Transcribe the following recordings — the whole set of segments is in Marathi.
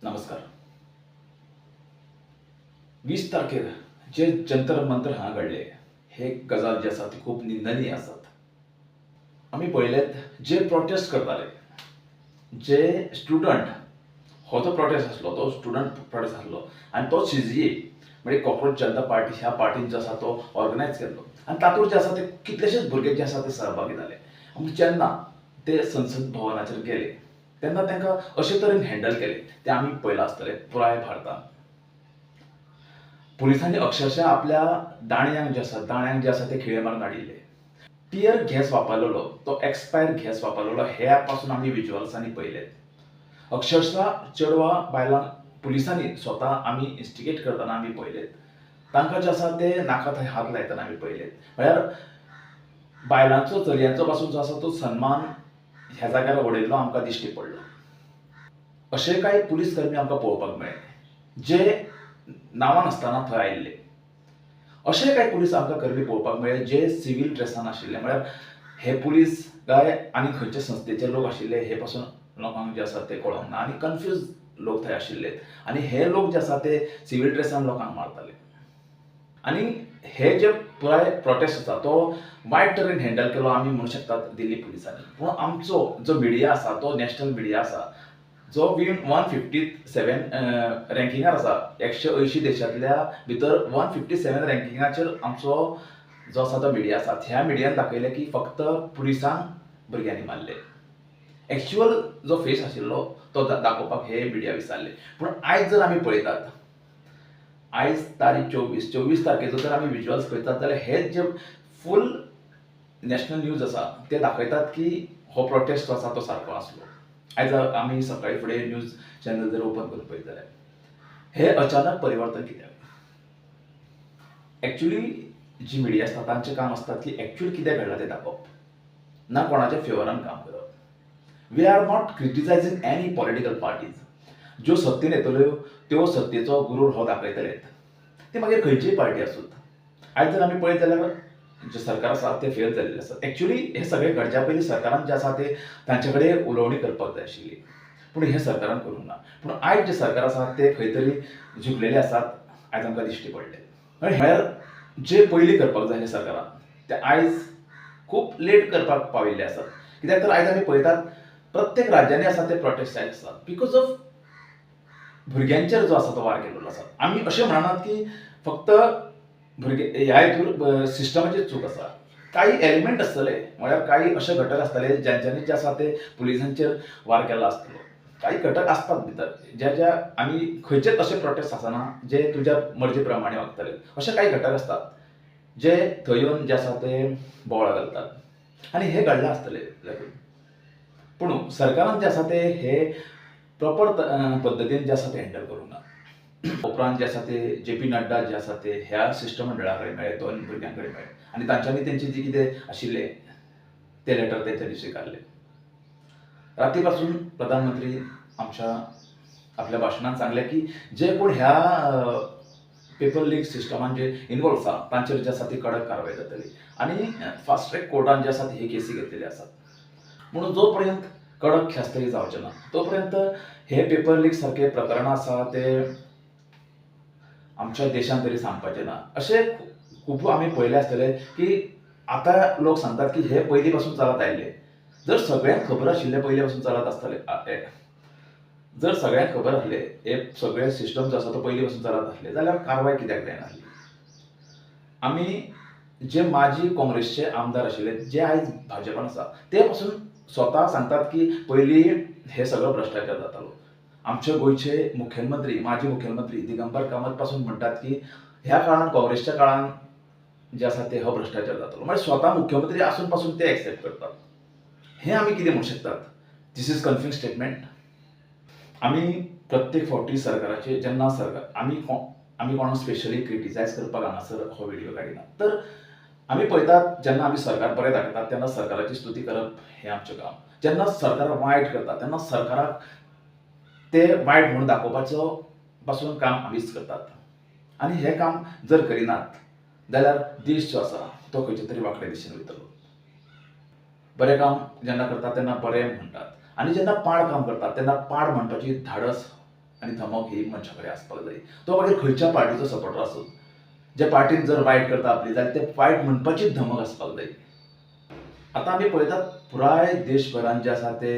नमस्कार. 20 तारखेर जे जंतर मंतर हांगा घडले हे गजाल जी आसा ती खूप निंदनीय आसात. आमी पळयलेत जे प्रोटेस्ट करताले, जे स्टुडंट हो जो प्रोटेस्ट आसलो तो स्टुडंट प्रोटेस्ट आसलो आनी तो CJA म्हणजे कॉकरोच जनता पार्टी ह्या पार्टीन जो आसा तो ऑर्गनायज केल्लो आनी तातूंत जे आसा ते कितलेशेच भुरगे जे आसा ते सहभागी जाले. आमी जेन्ना ते संसद भवनाचेर गेले तेन्ना तांकां अशे तरेन हँडल केले ते आमी पळयलां आसतलें पुराय भारतांत. पुलिसांनी अक्षरशः आपल्या दाण्यांक जे आसा ते खिळे मारून हाडिल्ले. टियर गॅस वापरलेलो, तो एक्सपायर गॅस वापरलेलो ह्या पासून आमी विज्युअल्सांनी पळयलेत. अक्षरशः चेडवां बायलांक पुलिसांनी स्वता आमी इन्स्टिगेट करतना आमी पळयलेत. तांकां जे आसा ते नाका थंय हात लायतना आमी पळयलेत. म्हळ्यार बायलांचो चलयांचो पासून जो आसा तो सन्मान ह्या जाग्यार उडयल्लो आमकां दिश्टी पडलो. अशे कांय पुलीस कर्मी आमकां पळोवपाक मेळ्ळे जे नांवां नासतना थंय आयिल्ले. अशे कांय पुलीस आमकां कर्मी पळोवपाक मेळ्ळे जे सिवील ड्रेसान आशिल्ले. म्हळ्यार हे पुलीस काय आनी खंयचे संस्थेचे लोक आशिल्ले हे पासून लोकांक जे आसा ते कळोंक ना आनी कन्फ्यूज लोक थंय आशिल्ले आनी हे लोक जे आसा ते सिवील ड्रेसान लोकांक मारताले. आनी हे जे पुराय प्रोटेस्ट आसा तो वायट तरेन हँडल केलो आमी म्हणूंक शकतात दिल्ली पुलिसांनी. पूण आमचो जो मिडिया आसा तो नॅशनल मिडिया आसा जो 157 रँकिंगार आसा. 180 देशांतल्या भितर 157 रँकिंगाचेर आमचो जो आसा तो मिडिया आसा. ह्या मिडियान दाखयलें की फक्त पुलिसांक भुरग्यांनी मारले. एक्चुअल जो फेस आशिल्लो तो दाखोवपाक हे मिडिया विसरले. पूण आयज जर आमी पळयतात, आयज तारीख 24 तारखेचो जर आमी विज्युअल्स पळयतात जाल्यार हे जे फूल नॅशनल न्यूज आसा ते दाखयतात की हो प्रोटेस्ट जो आसा तो सारको आसलो. आयज आमी सकाळी फुडें न्यूज चॅनल जर ओपन करून पळयत जाल्यार हे अचानक परिवर्तन कित्याक? एक्चुअली जी मिडिया आसता तांचें काम आसता की एक्चुअल कितें घडलां तें दाखोवप, ना कोणाच्या फेवरान काम करप. We are not criticizing any political parties. ज्यो सत्तेन येतल्यो त्यो सत्तेचो गुरूर हो दाखयतलेत. ते मागीर खंयचीय पार्टी आसूं. आयज जर आमी पळयत जाल्यार जे सरकार आसा ते फेल जाल्ले आसा. एक्चुअली हे सगळें घडच्या पयलीं सरकारान जे आसा ते तांचे कडेन उलोवणी करपाक जाय आशिल्ली. पूण हे सरकारान करूंक ना. पूण आयज जे सरकार आसा ते खंय तरी झुकलेले आसात आयज आमकां दिश्टी पडले. म्हळ्यार जे पयलीं करपाक जाय सरकारान ते आयज खूब लेट करपाक पाविल्ले आसात. कित्याक तर आयज आमी पळयतात प्रत्येक राज्यांनी आसा ते प्रोटेस्ट जायत आसात बिकॉज ऑफ भुरग्यांचेर जो आसा तो वार केल्लो आसा. आमी अशें म्हणनात की फक्त भुरगे ह्या हितूर सिस्टमाची चूक आसा. काही एलिमेंट आसतले, म्हळ्यार काही अशे घटक आसतले ज्यांच्यांनी जे आसा ते पुलिसांचेर वार केला आसतलो. काही घटक आसतात भितर ज्या आमी खंयचेच अशे प्रोटेस्ट आसना जे तुज्या मर्जी प्रमाणे वागतले. अशे काही घटक आसतात जे थंय येवन जे आसा ते बोवाळ घालतात आनी हे घडलां आसतलें लागून. पूण सरकारान जे आसा ते हे प्रॉपर पद्दतीन जे आसा ते हँडल करूंक ना. उपरांत जे आसा ते JP नड्डा जे आसा ते ह्या शिष्टमंडळा कडेन मेळ्ळे, दोन भुरग्यां कडेन मेळ्ळे आनी तांच्यांनी तेंचे जे कितें आशिल्लें ते लेटर तेंच्यांनी स्विकारले. राती पासून प्रधानमंत्री आपल्या भाशणांत सांगलें की जे कोण ह्या पेपर लीक सिस्टमान जे इनवॉल्व आसा तांचेर जे आसा ती कडक कारवाय जातली आनी फास्ट ट्रॅक कोर्टान जे आसा हे केसी घेतलेले आसात. म्हणून जो पर्यंत कडक ख्यास्तरी जावचें ना तो पर्यंत हे पेपर लीक सारखे प्रकरणां आसा ते आमच्या देशान तरी सांगपाचें ना. अशे खूब आमी पळयले आसतले की आतां लोक सांगतात की हे पयलीं पासून चलत आयिल्ले. जर सगळ्यांक खबर आशिल्लें पयलीं पासून चलत आसतलें, जर सगळ्यांक खबर आसलें हे सगळे सिस्टम जो आसा तो पयलीं पासून चलत आसलें जाल्यार कारवाय कित्याक जायनासली? आमी जे माजी काँग्रेसचे आमदार आशिल्ले जे आयज भाजपान आसा ते पासून स्वता सांगतात की पयलीं हे सगळो भ्रश्टाचार जातालो. आमचे गोंयचे मुखेलमंत्री माजी मुखेलमंत्री दिगंबर कामत पासून म्हणटात की ह्या काळान काँग्रेसच्या काळान जे आसा ते हो भ्रश्टाचार जातालो. म्हणजे स्वता मुख्यमंत्री आसून पासून ते एक्सेप्ट करतात. हे आमी कितें म्हणूंक शकतात? दिस इज कन्फ्यूज स्टेटमेंट. आमी प्रत्येक फावटी सरकाराचे जेन्ना आमी कोणाक स्पेशली क्रिटिसायज करपाक हांगासर हो व्हिडिओ काडिना. तर आमी पळयतात जेन्ना आमी सरकार बरें दाखयतात तेन्ना सरकाराची स्तुती करप हें आमचें काम. जेन्ना सरकार वायट करता तेन्ना सरकाराक ते वायट म्हणून दाखोवपाचो पासून काम आमीच करतात. आनी हें काम जर करिनात जाल्यार देश जो आसा तो खंयचे तरी वांकड्या दिशेन वयतलो. बरें काम जेन्ना करतात तेन्ना बरें म्हणटात आनी जेन्ना पाड काम करतात तेन्ना पाड म्हणपाची धाडस आनी धमक ही मनशा कडेन आसपाक जाय. तो मागीर खंयच्या पार्टीचो सपोर्टर आसूं, ज्या पार्टीन जर वायट करता आपली जाल्यार ते वायट म्हणपाचीच धमक आसपाक जाय. आतां आमी पळयतात पुराय देशभरान जे आसा ते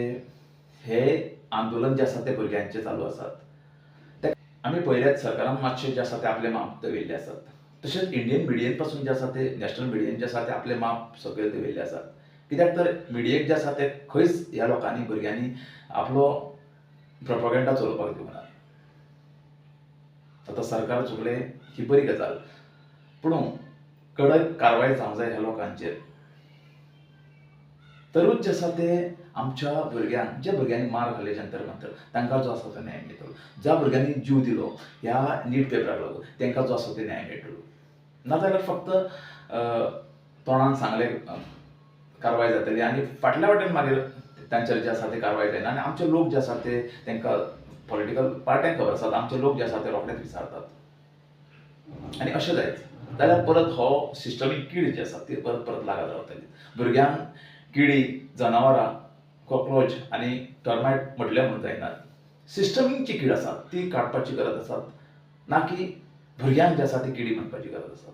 हे आंदोलन जे आसा ते भुरग्यांचे चालू आसात. आमी पळयल्यात सरकारान मातशे जे आसा ते आपले माप दवरले आसात. तशेंच इंडियन मिडियेन पासून जे आसा ते नॅशनल मिडियेन जे आसा ते आपले माप सकयल दवरले आसात. कित्याक तर मिडियेक जे आसा ते खंयच ह्या लोकांनी भुरग्यांनी आपलो प्रोपगेंडा चलोवपाक दिवना. आतां सरकार चुकले ही बरी गजाल, पूण कडक कारवाय जावंक जाय ह्या लोकांचेर. तरूच जे आसा ते आमच्या भुरग्यांक, ज्या भुरग्यांनी मार खाल्ले जंतर मंतर, तांकां जो आसा तो न्याय मेळटलो. ज्या भुरग्यांनी जीव दिलो ह्या नीट पेपराक लागून तांकां जो आसा तो न्याय मेळटलो. नाजाल्यार फक्त तोंडान सांगले कारवाय जातली आनी फाटल्या वाटेन मागीर तांचेर जे आसा ते कारवाय जायना आनी आमचे लोक जे आसा ते तांकां पॉलिटिकल पार्ट्यांक खबर आसात, आमचे लोक जे आसा ते रोखडेच विचारतात. आनी अशें जायत जाल्यार परत हो सिस्टमीक कीड जी आसा ती परत परत लागत रावतली. भुरग्यांक किडी, जनावरां, कॉक्रोच आनी टर्मायट म्हटले म्हणून जायनात. सिस्टमीक जी कीड आसा ती काडपाची गरज आसा, ना की भुरग्यांक जे आसा ती किडी म्हणपाची गरज आसा.